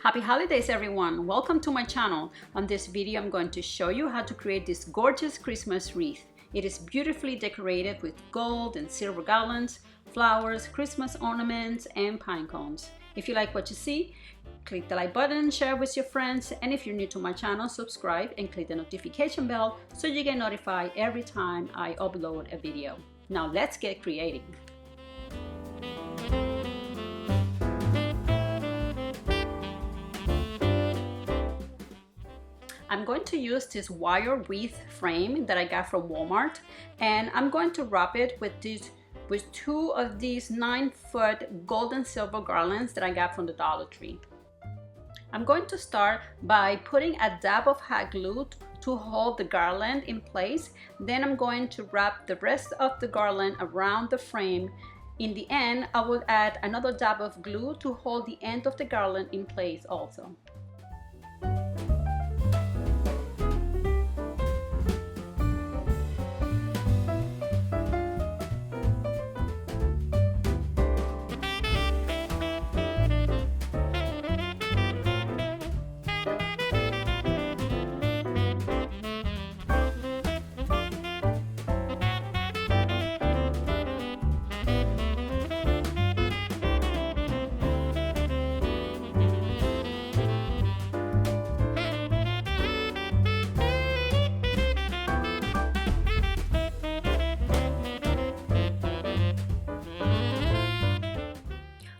Happy holidays everyone! Welcome to my channel. On this video I'm going to show you how to create this gorgeous Christmas wreath. It is beautifully decorated with gold and silver garlands, flowers, Christmas ornaments, and pine cones. If you like what you see, click the like button, share with your friends, and if you're new to my channel, subscribe and click the notification bell so you get notified every time I upload a video. Now let's get creating. I'm going to use this wire wreath frame that I got from Walmart, and I'm going to wrap it with two of these 9-foot gold and silver garlands that I got from the Dollar Tree. I'm going to start by putting a dab of hot glue to hold the garland in place. Then I'm going to wrap the rest of the garland around the frame. In the end, I will add another dab of glue to hold the end of the garland in place also.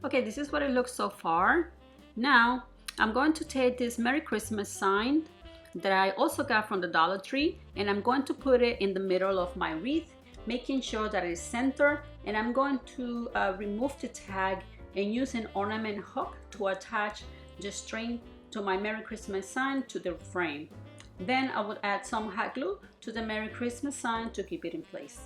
Okay, this is what it looks so far. Now I'm going to take this Merry Christmas sign that I also got from the Dollar Tree, and I'm going to put it in the middle of my wreath, making sure that it is centered, and I'm going to remove the tag and use an ornament hook to attach the string to my Merry Christmas sign to the frame. Then I would add some hot glue to the Merry Christmas sign to keep it in place.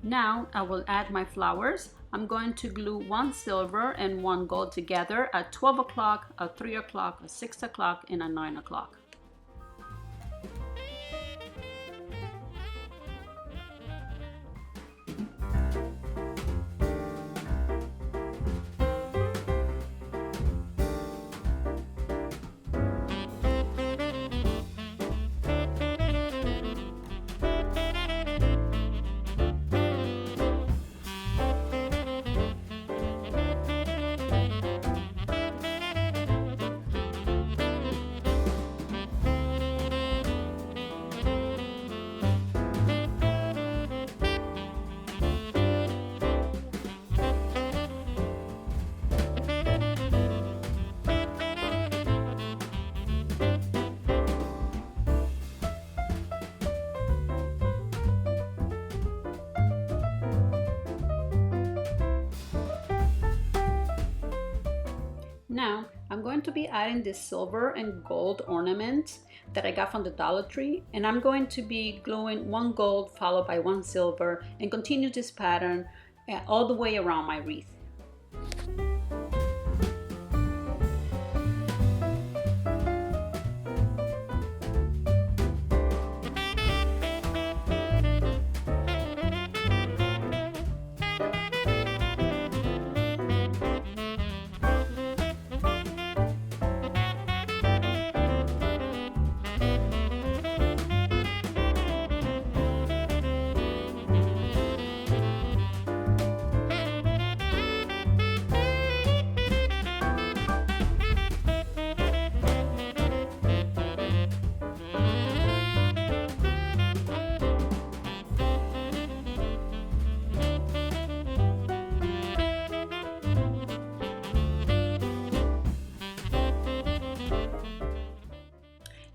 Now I will add my flowers. I'm going to glue one silver and one gold together at 12 o'clock, at 3 o'clock, at 6 o'clock, and at 9 o'clock. Now I'm going to be adding this silver and gold ornament that I got from the Dollar Tree, and I'm going to be gluing one gold followed by one silver and continue this pattern all the way around my wreath.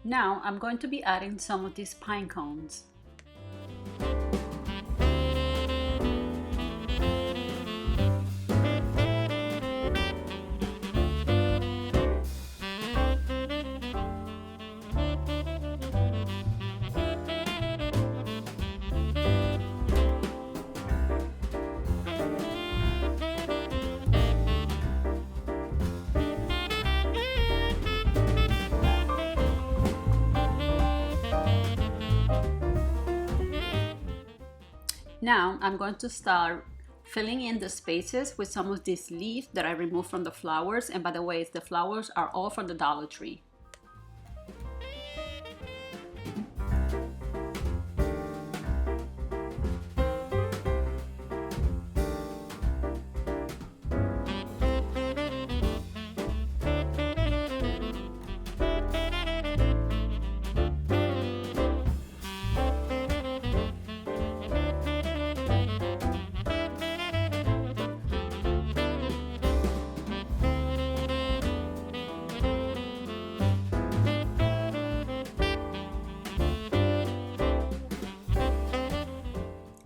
Now I'm going to be adding some of these pine cones. Now I'm going to start filling in the spaces with some of these leaves that I removed from the flowers. And by the way, the flowers are all from the Dollar Tree.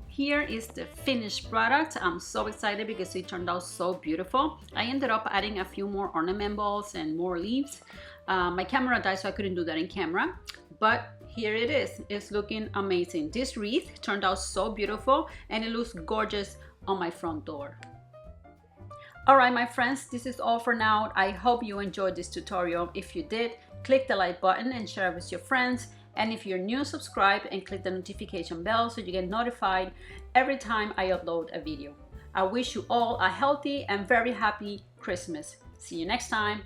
Here is the finished product. I'm so excited because it turned out so beautiful. I ended up adding a few more ornament balls and more leaves. My camera died, so I couldn't do that in camera, but here it is. It's looking amazing. This wreath turned out so beautiful and it looks gorgeous on my front door. All right, my friends, this is all for now. I hope you enjoyed this tutorial. If you did, click the like button and share it with your friends. And if you're new, subscribe and click the notification bell so you get notified every time I upload a video. I wish you all a healthy and very happy Christmas. See you next time.